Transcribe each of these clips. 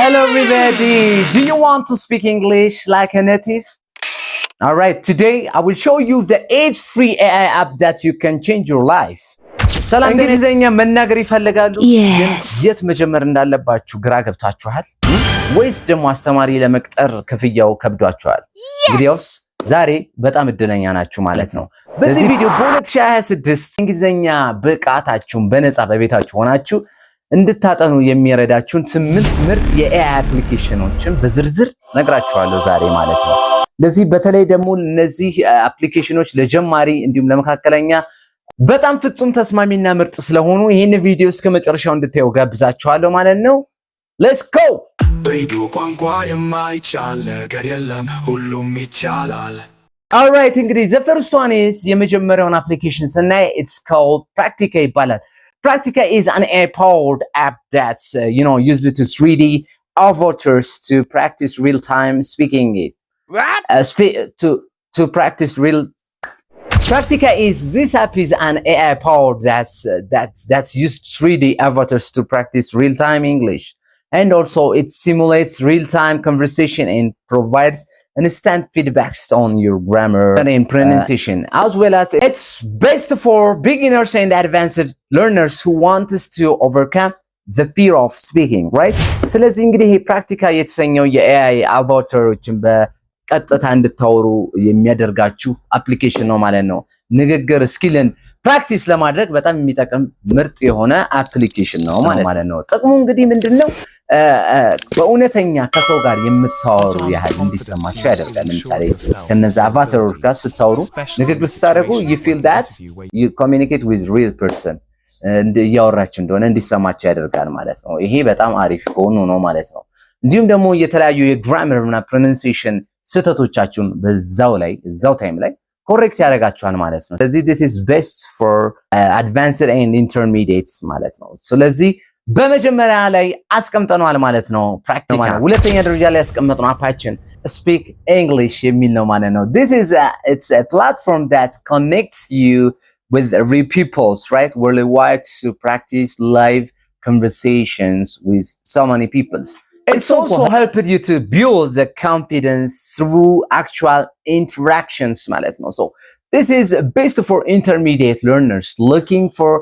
Hello everybody! Do you want to speak English like a native? Alright, today I will show you the age-free AI app that you can change your life. ሰላም እንግሊዘኛ መናገር ይፈልጋሉ ግን የት መጀመር እንዳለባችሁ ግራ ገብታችኋል ወይስ ደግሞ አስተማሪ ለመቅጠር ክፍያው ከብዷችኋል? እንግዲያውስ ዛሬ በጣም እድለኛ ናችሁ ማለት ነው። በዚህ ቪዲዮ በ2026 እንግሊዘኛ ብቃታችሁን በነፃ በቤታችሁ ሆናችሁ እንድታጠኑ የሚረዳችሁን 8 ምርጥ የኤአይ አፕሊኬሽኖችን በዝርዝር ነግራችኋለሁ ዛሬ ማለት ነው። ለዚህ በተለይ ደግሞ እነዚህ አፕሊኬሽኖች ለጀማሪ እንዲሁም ለመካከለኛ በጣም ፍጹም ተስማሚና ምርጥ ስለሆኑ ይሄን ቪዲዮ እስከ መጨረሻው እንድታዩ ጋብዛችኋለሁ ማለት ነው። ሌትስ ጎ! ቪዲዮ ቋንቋ የማይቻል ነገር የለም ሁሉም ይቻላል። ኦልራይት እንግዲህ the first one is የመጀመሪያውን አፕሊኬሽን ስናይ it's called Practica ይባላል። Practica is an AI-powered app that's used to 3D avatars to practice real-time speaking. What? To practice real. Practica is this app is an AI-powered that's used 3D avatars to practice real-time English, and also it simulates real-time conversation and provides instant feedbacks on your grammar and pronunciation, as well as it's best for beginners and advanced learners who want to overcome the fear of speaking, right? ስለዚህ እንግዲህ ፕራክቲካ የተሰኘው የኤአይ አቫታሮችን በቀጥታ እንድታወሩ የሚያደርጋችሁ አፕሊኬሽን ነው ማለት ነው። ንግግር ስኪልን ፕራክቲስ ለማድረግ በጣም የሚጠቅም ምርጥ የሆነ አፕሊኬሽን ነው ማለት ነው። ጥቅሙ እንግዲህ ምንድነው? በእውነተኛ ከሰው ጋር የምታወሩ ያህል እንዲሰማችሁ ያደርጋል። ለምሳሌ ከነዛ አቫታሮች ጋር ስታወሩ ንግግር ስታደርጉ you feel that you communicate with real person እያወራችሁ እንደሆነ እንዲሰማችሁ ያደርጋል ማለት ነው። ይሄ በጣም አሪፍ ሆኖ ነው ማለት ነው። እንዲሁም ደግሞ የተለያዩ የግራመር እና ፕሮናንሲዬሽን ስህተቶቻችሁን እዛው ታይም ላይ ኮሬክት ያደርጋችኋል ማለት ነው። ስለዚህ this is best for advanced and intermediates ማለት ነው። ስለዚህ በመጀመሪያ ላይ አስቀምጠናል ማለት ነው ፕራክቲካ። ሁለተኛ ደረጃ ላይ ያስቀመጥነው አፓችን Speak English የሚል ነው ማለት ነው። It's a platform that connects you with real people, right? Worldwide to practice live conversations with so many people. It's also helped you to build the confidence through actual interactions ማለት ነው። So this is best for intermediate learners looking for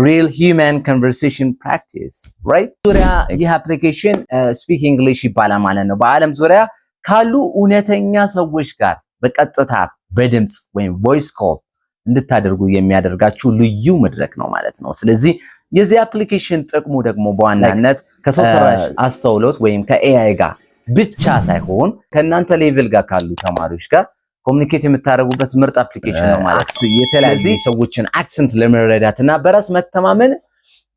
real human conversation practice, right? ዙሪያ ይህ አፕሊኬሽን Speak English ይባላል ማለት ነው። በዓለም ዙሪያ ካሉ እውነተኛ ሰዎች ጋር በቀጥታ በድምጽ ወይም ቮይስ ኮል እንድታደርጉ የሚያደርጋችሁ ልዩ መድረክ ነው ማለት ነው። ስለዚህ የዚህ አፕሊኬሽን ጥቅሙ ደግሞ በዋናነት ከሰው ሰራሽ አስተውሎት ወይም ከኤአይ ጋር ብቻ ሳይሆን ከእናንተ ሌቭል ጋር ካሉ ተማሪዎች ጋር ኮሙኒኬት የምታደርጉበት ምርጥ አፕሊኬሽን ነው ማለት ነው። የተለያዩ ሰዎችን አክሰንት ለመረዳትና በራስ መተማመን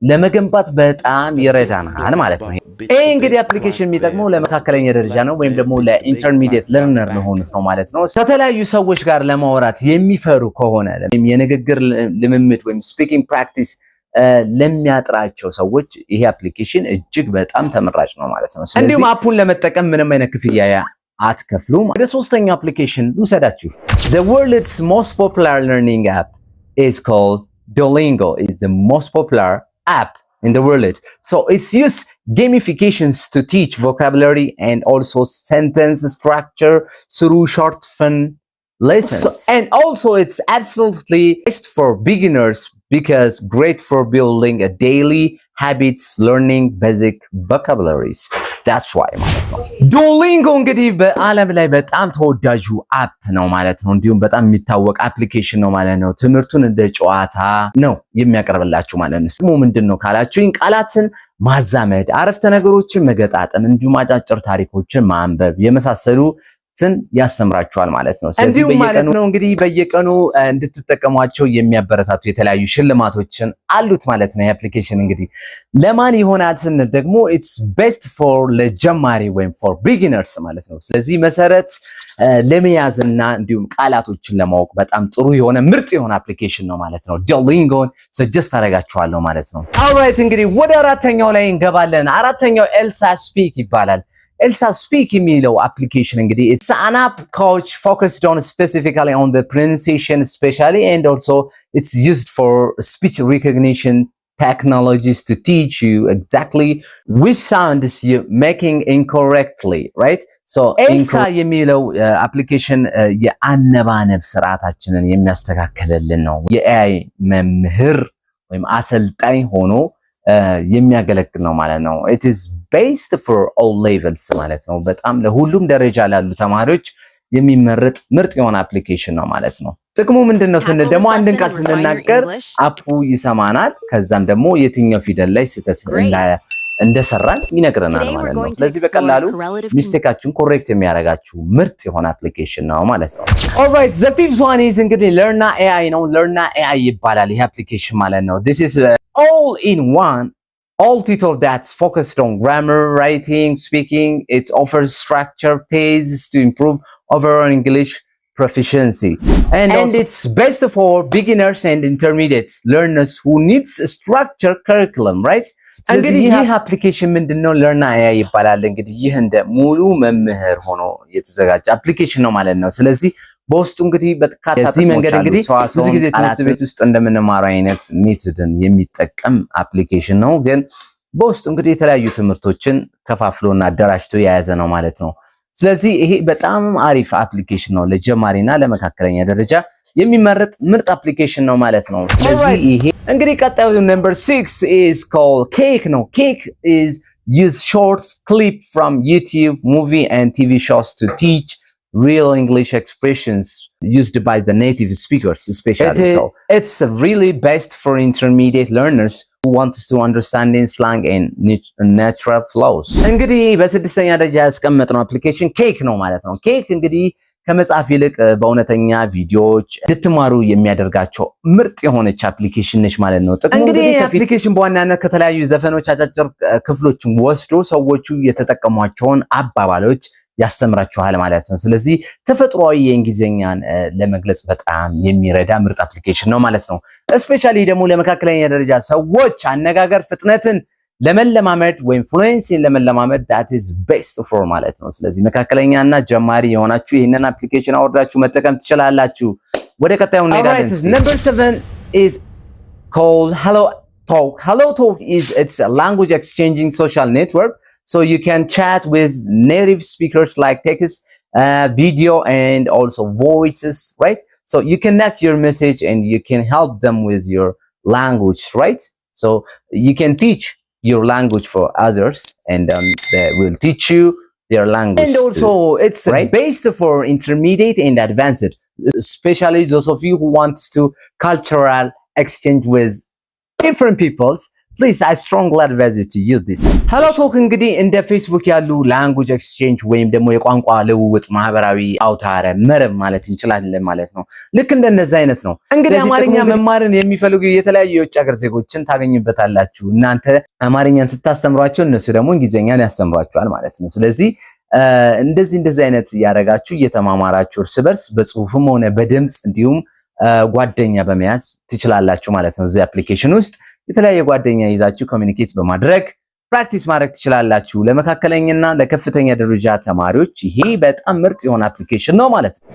ለመገንባት በጣም ይረዳናል ማለት ነው። ይሄ እንግዲህ አፕሊኬሽን የሚጠቅመው ለመካከለኛ ደረጃ ነው ወይም ደግሞ ለኢንተርሚዲየት ለርነር ለሆኑት ነው ማለት ነው። ከተለያዩ ሰዎች ጋር ለማውራት የሚፈሩ ከሆነ የንግግር ልምምድ ወይም ስፒኪንግ ፕራክቲስ ለሚያጥራቸው ሰዎች ይሄ አፕሊኬሽን እጅግ በጣም ተመራጭ ነው ማለት ነው። እንዲሁም አፑን ለመጠቀም ምንም አይነት ክፍያ አትከፍሉም። ወደ ሶስተኛው አፕሊኬሽን ልውሰዳችሁ። The world's most popular learning app is called Duolingo. It's the most popular app in the world. So it's used gamifications to teach vocabulary and also sentence structure through short fun lessons. And also it's absolutely best for beginners because great for building a daily habits, learning basic vocabularies. That's why ማለት ነው። ዱኦሊንጎ እንግዲህ በዓለም ላይ በጣም ተወዳጁ አፕ ነው ማለት ነው። እንዲሁም በጣም የሚታወቅ አፕሊኬሽን ነው ማለት ነው። ትምህርቱን እንደ ጨዋታ ነው የሚያቀርብላችሁ ማለት ነው። ስሙ ምንድነው ካላችሁኝ ቃላትን ማዛመድ፣ አረፍተ ነገሮችን መገጣጠም፣ እንዲሁም አጫጭር ታሪኮችን ማንበብ የመሳሰሉ ያስተምራችኋል ማለት ነው። ስለዚህ ማለት ነው እንግዲህ በየቀኑ እንድትጠቀሟቸው የሚያበረታቱ የተለያዩ ሽልማቶችን አሉት ማለት ነው። የአፕሊኬሽን እንግዲህ ለማን ይሆናል ስንል ደግሞ it's best for ለጀማሪ ወይም for beginners ማለት ነው። ስለዚህ መሰረት ለመያዝና እንዲሁም ቃላቶችን ለማወቅ በጣም ጥሩ የሆነ ምርጥ የሆነ አፕሊኬሽን ነው ማለት ነው። ዱኦሊንጎን ሰጀስት አደርጋችኋለሁ ማለት ነው። ኦልራይት እንግዲህ ወደ አራተኛው ላይ እንገባለን። አራተኛው ኤልሳ ስፒክ ይባላል። Elsa Speak የሚለው application እንግዲህ it's an app coach focused on specifically on the pronunciation especially and also it's used for speech recognition technologies to teach you exactly which sounds you're making incorrectly, right? So ኤልሳ የሚለው አፕሊኬሽን የአነባነብ ስርዓታችንን የሚያስተካክልልን ነው። የኤአይ መምህር ወይም አሰልጣኝ ሆኖ የሚያገለግል ነው ማለት ነው። it is based for all levels ማለት ነው። በጣም ለሁሉም ደረጃ ላሉ ተማሪዎች የሚመረጥ ምርጥ የሆነ አፕሊኬሽን ነው ማለት ነው። ጥቅሙ ምንድነው ስንል ደግሞ አንድን ቃል ስንናገር አፑ ይሰማናል፣ ከዛም ደግሞ የትኛው ፊደል ላይ ስህተት እንደሰራን ይነግረናል ማለት ነው። ስለዚህ በቀላሉ ሚስቴካችሁን ኮሬክት የሚያደርጋችሁ ምርጥ የሆነ አፕሊኬሽን ነው ማለት ነው። ኦልራይት ዘ ፊፍዝ ዋን ኢዝ እንግዲህ ለርና ኤአይ ነው። ለርና ኤአይ ይባላል ይሄ አፕሊኬሽን ማለት ነው። this is all in one all tutor that's focused on grammar, writing, speaking. It offers structure phases to improve overall English proficiency, and it's best for beginners and intermediate learners who needs a structured curriculum, right? እንግዲህ ይህ አፕሊኬሽን ምንድነው? ለርና ኤአይ ይባላል። እንግዲህ ይህ እንደ ሙሉ መምህር ሆኖ የተዘጋጀ አፕሊኬሽን ነው ማለት ነው። ስለዚህ በውስጡ እንግዲህ በተካታ እዚህ መንገድ እንግዲህ ብዙ ጊዜ ትምህርት ቤት ውስጥ እንደምንማረው አይነት ሜቶድን የሚጠቀም አፕሊኬሽን ነው። ግን በውስጡ እንግዲህ የተለያዩ ትምህርቶችን ከፋፍሎና አደራጅቶ የያዘ ነው ማለት ነው። ስለዚህ ይሄ በጣም አሪፍ አፕሊኬሽን ነው። ለጀማሪና ለመካከለኛ ደረጃ የሚመረጥ ምርጥ አፕሊኬሽን ነው ማለት ነው። ስለዚህ ይሄ እንግዲህ ቀጣዩ number 6 is called Cake ነው። Cake is use short clip from YouTube, movie and TV shows to teach real English expressions used by the native speakers especially. So it's really best for intermediate learners who want to understand in slang and natural flows. እንግዲህ በስድስተኛ ደረጃ ያስቀመጥነው አፕሊኬሽን ኬክ ነው ማለት ነው። ኬክ እንግዲህ ከመጽሐፍ ይልቅ በእውነተኛ ቪዲዮዎች እንድትማሩ የሚያደርጋቸው ምርጥ የሆነች አፕሊኬሽን ነች ማለት ነው። እንግዲህ አፕሊኬሽን በዋናነት ከተለያዩ ዘፈኖች አጫጭር ክፍሎችን ወስዶ ሰዎቹ የተጠቀሟቸውን አባባሎች ያስተምራችኋል ማለት ነው። ስለዚህ ተፈጥሯዊ የእንግሊዝኛን ለመግለጽ በጣም የሚረዳ ምርጥ አፕሊኬሽን ነው ማለት ነው። እስፔሻሊ ደግሞ ለመካከለኛ ደረጃ ሰዎች አነጋገር ፍጥነትን ለመለማመድ ወይም ፍሉዌንሲን ለመለማመድ that is best for ማለት ነው። ስለዚህ መካከለኛና ጀማሪ የሆናችሁ ይሄንን አፕሊኬሽን አወርዳችሁ መጠቀም ትችላላችሁ። ወደ ቀጣዩ እንሄዳለን። number 7 is called Hello Talk. Hello Talk is it's a language exchanging social network, so you can chat with native speakers like text, video and also voices, right? So you connect your message and you can help them with your language, right? So you can teach your language for others and they will teach you their language and also too, it's right? Based for intermediate and advanced, especially those of you who want to cultural exchange with different peoples. Please, I strongly advise you to use this. Hello Talk እንግዲህ እንደ ፌስቡክ ያሉ ላንጉጅ ኤክስቼንጅ ወይም ደግሞ የቋንቋ ልውውጥ ማህበራዊ አውታረ መረብ ማለት እንችላለን ማለት ነው። ልክ እንደነዚህ አይነት ነው። እንግዲህ አማርኛ መማርን የሚፈልጉ የተለያዩ የውጭ ሀገር ዜጎችን ታገኙበታላችሁ። እናንተ አማርኛን ስታስተምሯቸው እነሱ ደግሞ እንግሊዝኛን ያስተምሯቸዋል ማለት ነው። ስለዚህ እንደዚህ አይነት ያረጋችሁ እየተማማራችሁ እርስ በርስ በጽሁፍም ሆነ በድምጽ እንዲሁም ጓደኛ በመያዝ ትችላላችሁ ማለት ነው። እዚህ አፕሊኬሽን ውስጥ የተለያየ ጓደኛ ይዛችሁ ኮሚኒኬት በማድረግ ፕራክቲስ ማድረግ ትችላላችሁ። ለመካከለኛና ለከፍተኛ ደረጃ ተማሪዎች ይሄ በጣም ምርጥ የሆነ አፕሊኬሽን ነው ማለት ነው።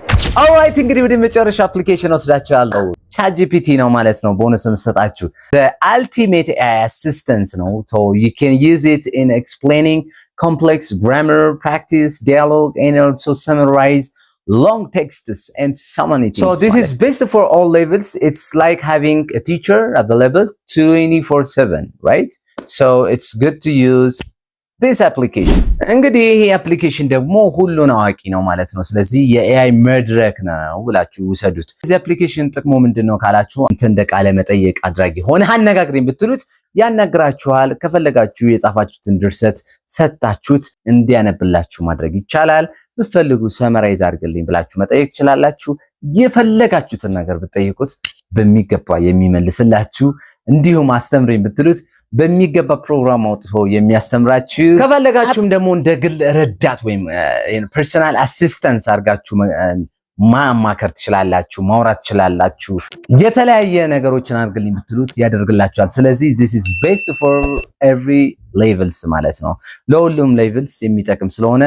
ኦልራይት እንግዲህ ወደ መጨረሻ አፕሊኬሽን ወስዳችኋለሁ። ChatGPT ነው ማለት ነው። ቦነስ መስጠታችሁ the ultimate AI assistant ነው። So you can use it in explaining complex grammar, practice dialogue and also summarize long texts and so many things. So this is best for all levels. It's like having a teacher available 24/7, right? So it's good to use this application. እንግዲህ ይሄ አፕሊኬሽን ደግሞ ሁሉን አዋቂ ነው ማለት ነው። ስለዚህ የኤአይ መድረክ ነው ብላችሁ ውሰዱት። እዚህ አፕሊኬሽን ጥቅሙ ምንድነው ካላችሁ እንደ ቃለ መጠየቅ አድራጊ ሆነ አነጋግሪኝ ብትሉት ያናግራችኋል። ከፈለጋችሁ የጻፋችሁትን ድርሰት ሰጣችሁት እንዲያነብላችሁ ማድረግ ይቻላል። ብትፈልጉ ሰመራይዝ አድርግልኝ ብላችሁ መጠየቅ ትችላላችሁ። የፈለጋችሁትን ነገር ብትጠይቁት በሚገባ የሚመልስላችሁ፣ እንዲሁም አስተምረኝ ብትሉት በሚገባ ፕሮግራም አውጥቶ የሚያስተምራችሁ፣ ከፈለጋችሁም ደግሞ እንደ ግል ረዳት ወይም ፐርሰናል አሲስታንስ አድርጋችሁ ማማከር ትችላላችሁ፣ ማውራት ትችላላችሁ። የተለያየ ነገሮችን አድርግልኝ ብትሉት ያደርግላችኋል። ስለዚህ this is best for every levels ማለት ነው። ለሁሉም ሌቭልስ የሚጠቅም ስለሆነ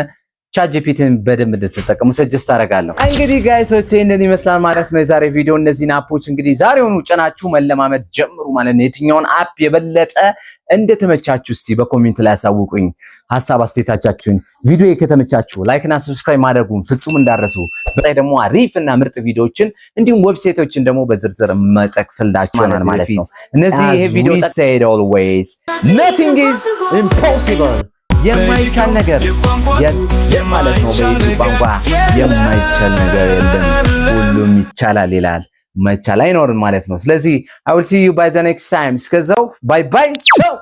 ቻትጂፒቲን በደንብ እንድትጠቀሙ ሰጀስት አደርጋለሁ። እንግዲህ ጋይሶች ይሄንን ይመስላል ማለት ነው የዛሬ ቪዲዮ። እነዚህን አፖች እንግዲህ ዛሬውኑ ጭናችሁ መለማመድ ጀምሩ ማለት ነው። የትኛውን አፕ የበለጠ እንደተመቻችሁ እስቲ በኮሜንት ላይ አሳውቁኝ ሀሳብ አስተያየታችሁን። ቪዲዮ ከተመቻችሁ ላይክ እና ሰብስክራይብ ማድረጉን ፍጹም እንዳረሱ። በጣም ደግሞ አሪፍ እና ምርጥ ቪዲዮዎችን እንዲሁም ዌብሳይቶችን ደግሞ በዝርዝር መጠቅስላችሁ ማለት ነው። እነዚህ ይሄ ቪዲዮ said always nothing is impossible የማይቻል ነገር ማለት ነው። በዩቲዩብ ቋንቋ የማይቻል ነገር የለም፣ ሁሉም ይቻላል ይላል። መቻል አይኖርም ማለት ነው። ስለዚህ I will see you by the next time። እስከዛው ባይ ባይ ቻው።